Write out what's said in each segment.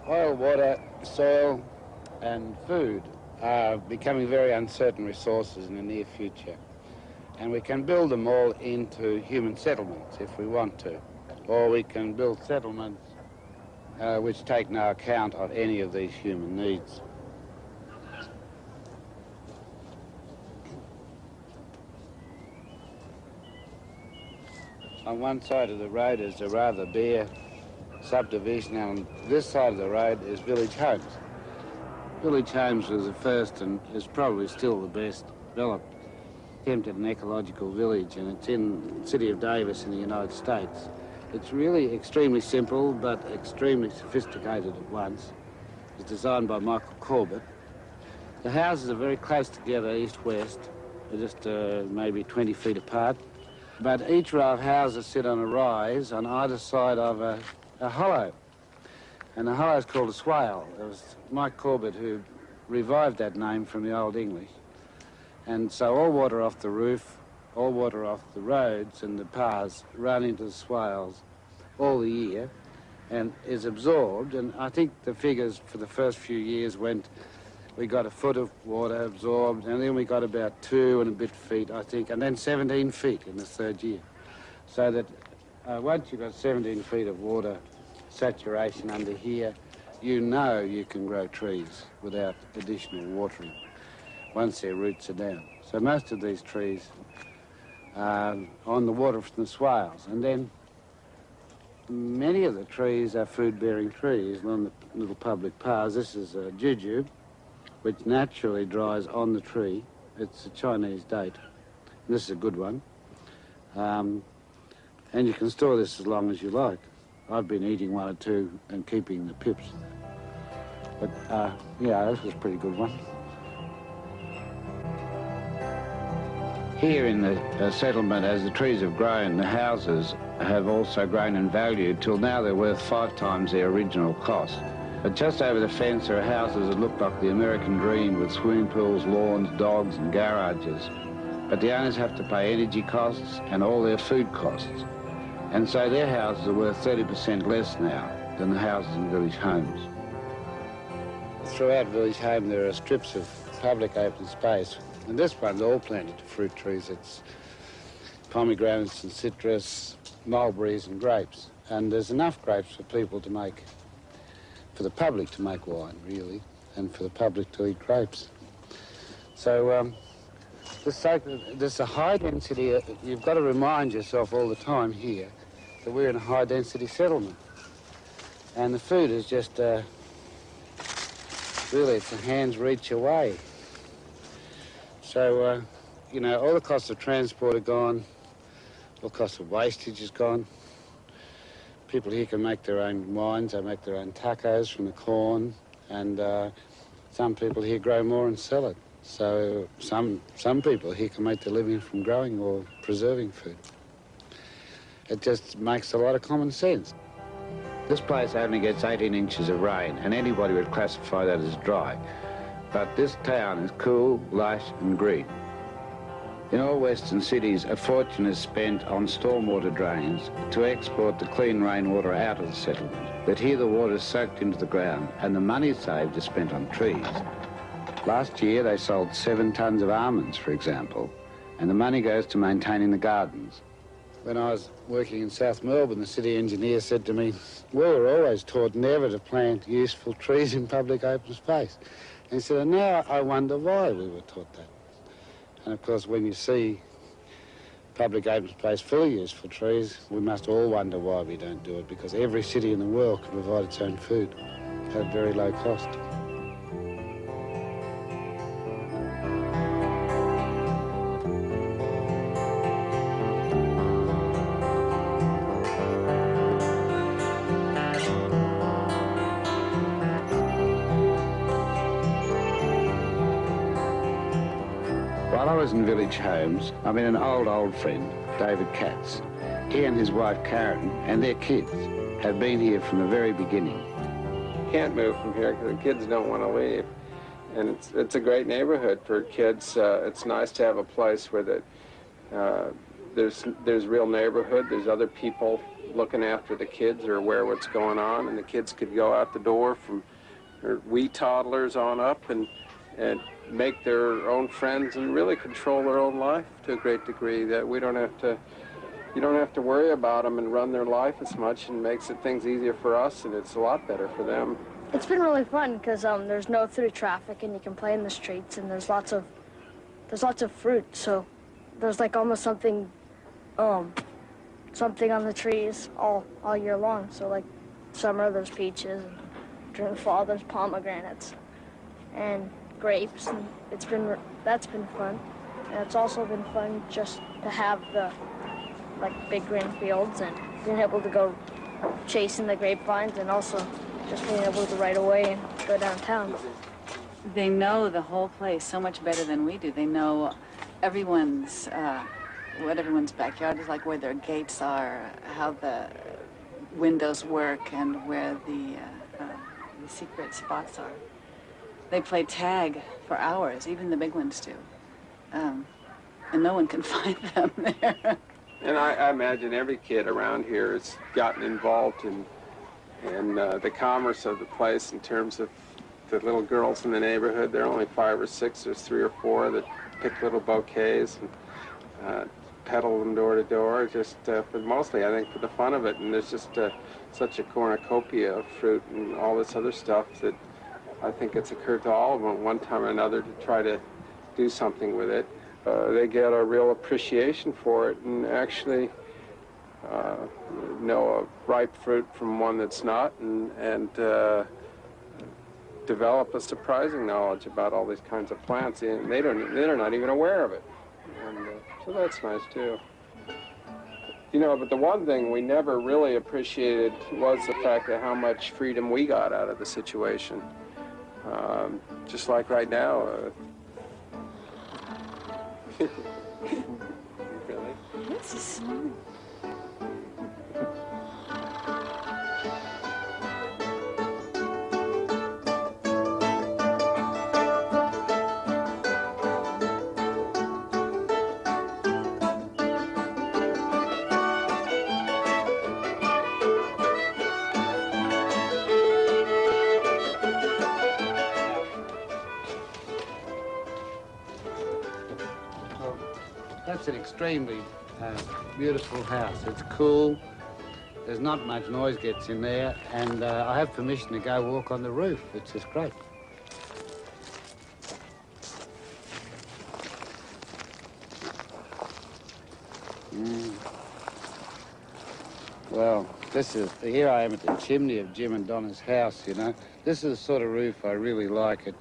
Oil, water, soil and food are becoming very uncertain resources in the near future. And we can build them all into human settlements if we want to. Or we can build settlements which take no account of any of these human needs. On one side of the road is a rather bare subdivision, and on this side of the road is Village Homes. Village Homes was the first and is probably still the best developed attempt at an ecological village, and it's in the city of Davis in the United States. It's really extremely simple but extremely sophisticated at once. It's designed by Michael Corbett. The houses are very close together, east-west. They're just maybe 20 feet apart. But each row of houses sit on a rise on either side of a hollow. And the hollow is called a swale. It was Mike Corbett who revived that name from the Old English. And so all water off the roof, all water off the roads and the paths run into the swales all the year and is absorbed. And I think the figures for the first few years went, we got a foot of water absorbed, and then we got about 2 and a bit feet, I think, and then 17 feet in the third year. So that once you've got 17 feet of water saturation under here, you know you can grow trees without additional watering once their roots are down. So most of these trees are on the water from the swales, and then many of the trees are food-bearing trees along the little public paths. This is a juju, which naturally dries on the tree. It's a Chinese date. This is a good one. And you can store this as long as you like. I've been eating 1 or 2 and keeping the pips. But, yeah, this was a pretty good one. Here in the settlement, as the trees have grown, the houses have also grown in value. Till now they're worth 5 times their original cost. But just over the fence there are houses that look like the American dream with swimming pools, lawns, dogs and garages. But the owners have to pay energy costs and all their food costs. And so their houses are worth 30% less now than the houses in Village Homes. Throughout Village Home there are strips of public open space. And this one's all planted to fruit trees. It's pomegranates and citrus, mulberries and grapes. And there's enough grapes for people to make, for the public to make wine, really, and for the public to eat grapes. So this is a high density, you've got to remind yourself all the time here that we're in a high density settlement. And the food is just, really, it's a hand's reach away. So, you know, all the costs of transport are gone, all the cost of wastage is gone. People here can make their own wines, they make their own tacos from the corn, and some people here grow more and sell it. So some people here can make their living from growing or preserving food. It just makes a lot of common sense. This place only gets 18 inches of rain, and anybody would classify that as dry. But this town is cool, lush and green. In all western cities, a fortune is spent on stormwater drains to export the clean rainwater out of the settlement. But here the water is soaked into the ground and the money saved is spent on trees. Last year they sold 7 tons of almonds, for example, and the money goes to maintaining the gardens. When I was working in South Melbourne, the city engineer said to me, we were always taught never to plant useful trees in public open space. And he said, and now I wonder why we were taught that. And of course, when you see public open space full of useful trees, we must all wonder why we don't do it, because every city in the world can provide its own food at a very low cost. While I was in Village Homes, I met an old friend, David Katz. He and his wife Karen and their kids have been here from the very beginning. You can't move from here because the kids don't want to leave. And it's a great neighborhood for kids. It's nice to have a place where there's real neighborhood, there's other people looking after the kids or aware what's going on, and the kids could go out the door from wee toddlers on up and make their own friends and really control their own life to a great degree, that we don't have to, you don't have to worry about them and run their life as much, and makes things easier for us, and it's a lot better for them. It's been really fun because there's no through traffic and you can play in the streets, and there's lots of fruit, so there's like almost something on the trees all year long. So like summer there's peaches, and during the fall there's pomegranates and grapes, and that's been fun. And it's also been fun just to have the big green fields and being able to go chasing the grapevines, and also just being able to ride away and go downtown. They know the whole place so much better than we do. They know everyone's what everyone's backyard is like, where their gates are, how the windows work, and where the secret spots are. They play tag for hours, even the big ones do. And no one can find them there. And I imagine every kid around here has gotten involved in the commerce of the place in terms of the little girls in the neighborhood. There are only 5 or 6, there's 3 or 4 that pick little bouquets and peddle them door to door, just but mostly I think for the fun of it. And there's just such a cornucopia of fruit and all this other stuff that I think it's occurred to all of them at one time or another to try to do something with it. They get a real appreciation for it, and actually know a ripe fruit from one that's not, and develop a surprising knowledge about all these kinds of plants, and they're not even aware of it. And so that's nice too. You know, but the one thing we never really appreciated was the fact of how much freedom we got out of the situation. Just like right now. Really? This is smart. That's an extremely beautiful house. It's cool. There's not much noise gets in there, and I have permission to go walk on the roof, which is great. Well, here I am at the chimney of Jim and Donna's house, you know. This is the sort of roof I really like.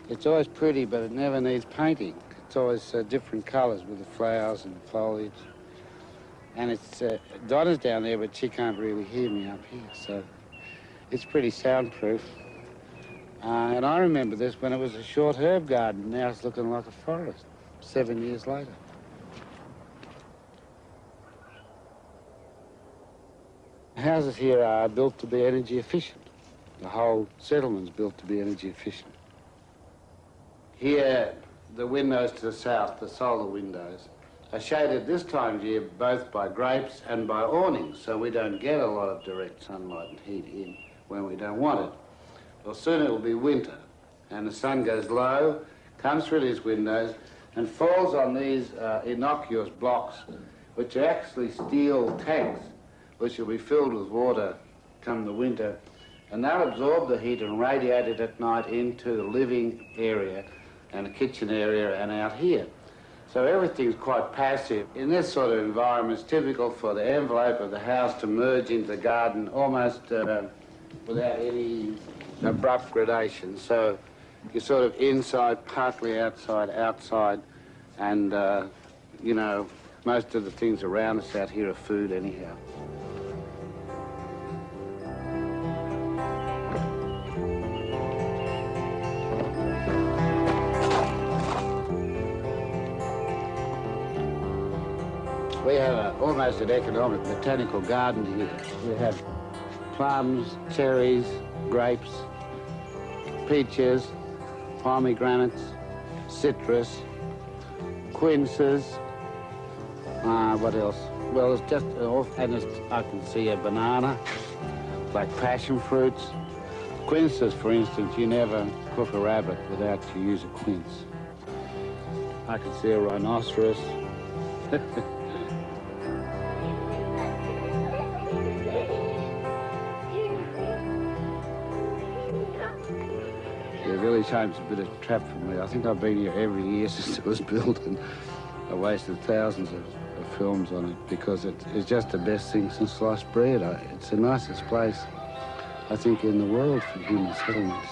It's always pretty, but it never needs painting. It's always different colours with the flowers and the foliage. And it's, Donna's down there, but she can't really hear me up here, so it's pretty soundproof. And I remember this when it was a short herb garden. Now it's looking like a forest, 7 years later. Houses here are built to be energy efficient. The whole settlement's built to be energy efficient. Here, the windows to the south, the solar windows, are shaded this time of year both by grapes and by awnings, so we don't get a lot of direct sunlight and heat in when we don't want it. Well, soon it will be winter, and the sun goes low, comes through these windows, and falls on these innocuous blocks, which are actually steel tanks, which will be filled with water come the winter, and they'll absorb the heat and radiate it at night into the living area and the kitchen area and out here. So everything's quite passive. In this sort of environment, it's typical for the envelope of the house to merge into the garden almost without any abrupt gradation. So you're sort of inside, partly outside, and, you know, most of the things around us out here are food anyhow. We have almost an economic botanical garden here. We have plums, cherries, grapes, peaches, pomegranates, citrus, quinces, what else? Well, it's just off, and I can see a banana, like passion fruits. Quinces, for instance, you never cook a rabbit without you use a quince. I can see a rhinoceros. The village home's a bit of a trap for me. I think I've been here every year since it was built, and I wasted thousands of films on it because it's just the best thing since sliced bread. It's the nicest place, I think, in the world for human settlements.